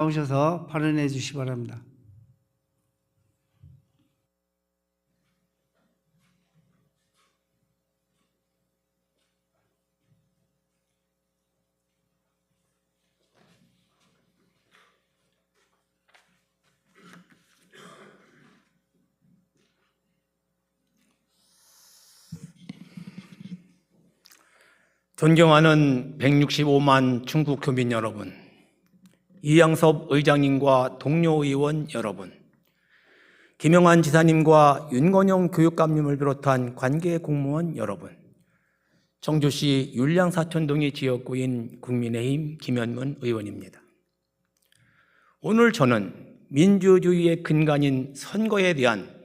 나오셔서 발언해 주시기 바랍니다. 존경하는 165만 중국 교민 여러분, 이양섭 의장님과 동료 의원 여러분, 김영환 지사님과 윤건영 교육감님을 비롯한 관계 공무원 여러분, 청주시 율량사천동의 지역구인 국민의힘 김현문 의원입니다. 오늘 저는 민주주의의 근간인 선거에 대한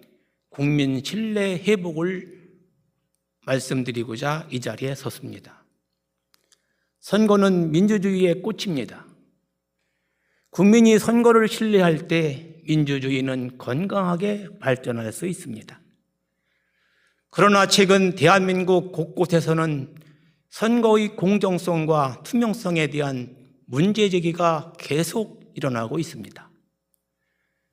국민 신뢰 회복을 말씀드리고자 이 자리에 섰습니다. 선거는 민주주의의 꽃입니다. 국민이 선거를 신뢰할 때 민주주의는 건강하게 발전할 수 있습니다. 그러나 최근 대한민국 곳곳에서는 선거의 공정성과 투명성에 대한 문제 제기가 계속 일어나고 있습니다.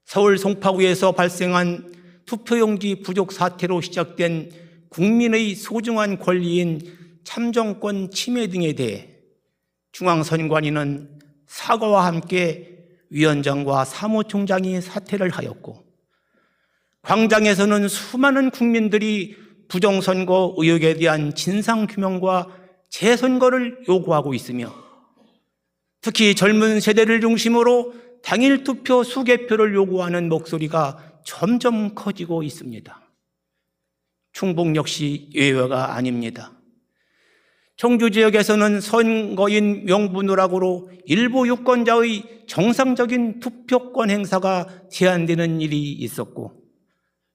서울 송파구에서 발생한 투표용지 부족 사태로 시작된 국민의 소중한 권리인 참정권 침해 등에 대해 중앙선관위는 사과와 함께 위원장과 사무총장이 사퇴를 하였고, 광장에서는 수많은 국민들이 부정선거 의혹에 대한 진상규명과 재선거를 요구하고 있으며, 특히 젊은 세대를 중심으로 당일 투표 수개표를 요구하는 목소리가 점점 커지고 있습니다. 충북 역시 예외가 아닙니다. 청주 지역에서는 선거인 명부 누락으로 일부 유권자의 정상적인 투표권 행사가 제한되는 일이 있었고,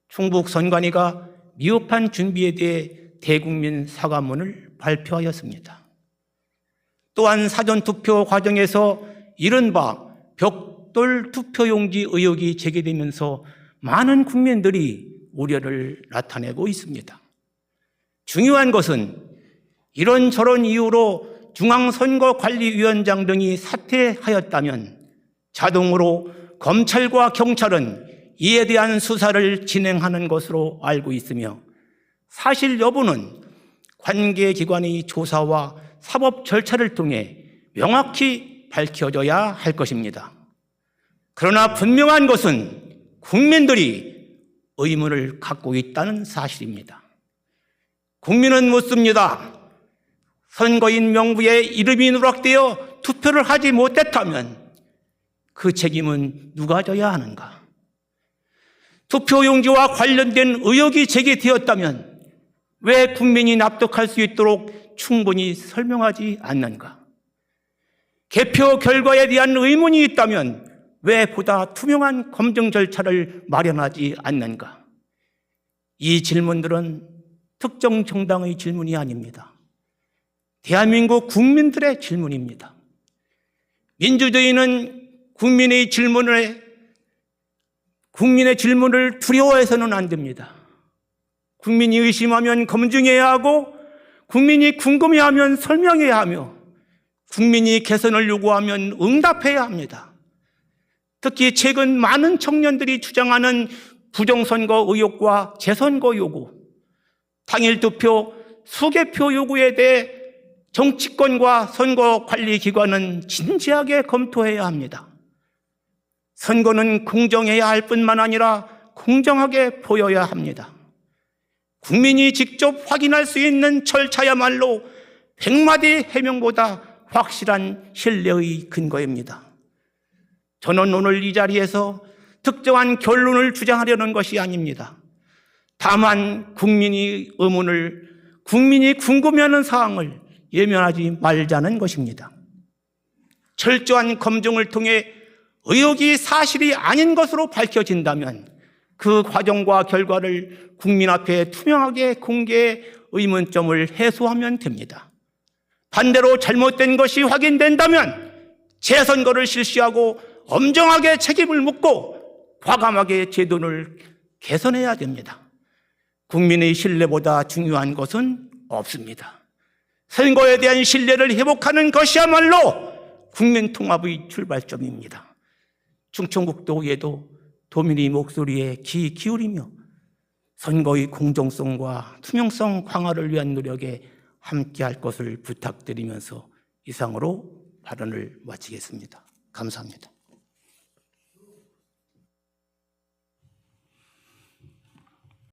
충북 선관위가 미흡한 준비에 대해 대국민 사과문을 발표하였습니다. 또한 사전투표 과정에서 이른바 벽돌 투표용지 의혹이 제기되면서 많은 국민들이 우려를 나타내고 있습니다. 중요한 것은 이런저런 이유로 중앙선거관리위원장 등이 사퇴하였다면 자동으로 검찰과 경찰은 이에 대한 수사를 진행하는 것으로 알고 있으며, 사실 여부는 관계기관의 조사와 사법 절차를 통해 명확히 밝혀져야 할 것입니다. 그러나 분명한 것은 국민들이 의문을 갖고 있다는 사실입니다. 국민은 묻습니다. 선거인 명부에 이름이 누락되어 투표를 하지 못했다면 그 책임은 누가 져야 하는가? 투표용지와 관련된 의혹이 제기되었다면 왜 국민이 납득할 수 있도록 충분히 설명하지 않는가? 개표 결과에 대한 의문이 있다면 왜 보다 투명한 검증 절차를 마련하지 않는가? 이 질문들은 특정 정당의 질문이 아닙니다. 대한민국 국민들의 질문입니다. 민주주의는 국민의 질문을 두려워해서는 안 됩니다. 국민이 의심하면 검증해야 하고, 국민이 궁금해하면 설명해야 하며, 국민이 개선을 요구하면 응답해야 합니다. 특히 최근 많은 청년들이 주장하는 부정선거 의혹과 재선거 요구, 당일 투표, 수개표 요구에 대해 정치권과 선거관리기관은 진지하게 검토해야 합니다. 선거는 공정해야 할 뿐만 아니라 공정하게 보여야 합니다. 국민이 직접 확인할 수 있는 절차야말로 100마디 해명보다 확실한 신뢰의 근거입니다. 저는 오늘 이 자리에서 특정한 결론을 주장하려는 것이 아닙니다. 다만 국민이 궁금해하는 사항을 예면하지 말자는 것입니다. 철저한 검증을 통해 의혹이 사실이 아닌 것으로 밝혀진다면 그 과정과 결과를 국민 앞에 투명하게 공개해 의문점을 해소하면 됩니다. 반대로 잘못된 것이 확인된다면 재선거를 실시하고 엄정하게 책임을 묻고 과감하게 제도를 개선해야 됩니다. 국민의 신뢰보다 중요한 것은 없습니다. 선거에 대한 신뢰를 회복하는 것이야말로 국민통합의 출발점입니다. 충청북도에도 도민의 목소리에 귀 기울이며 선거의 공정성과 투명성 강화를 위한 노력에 함께할 것을 부탁드리면서 이상으로 발언을 마치겠습니다. 감사합니다.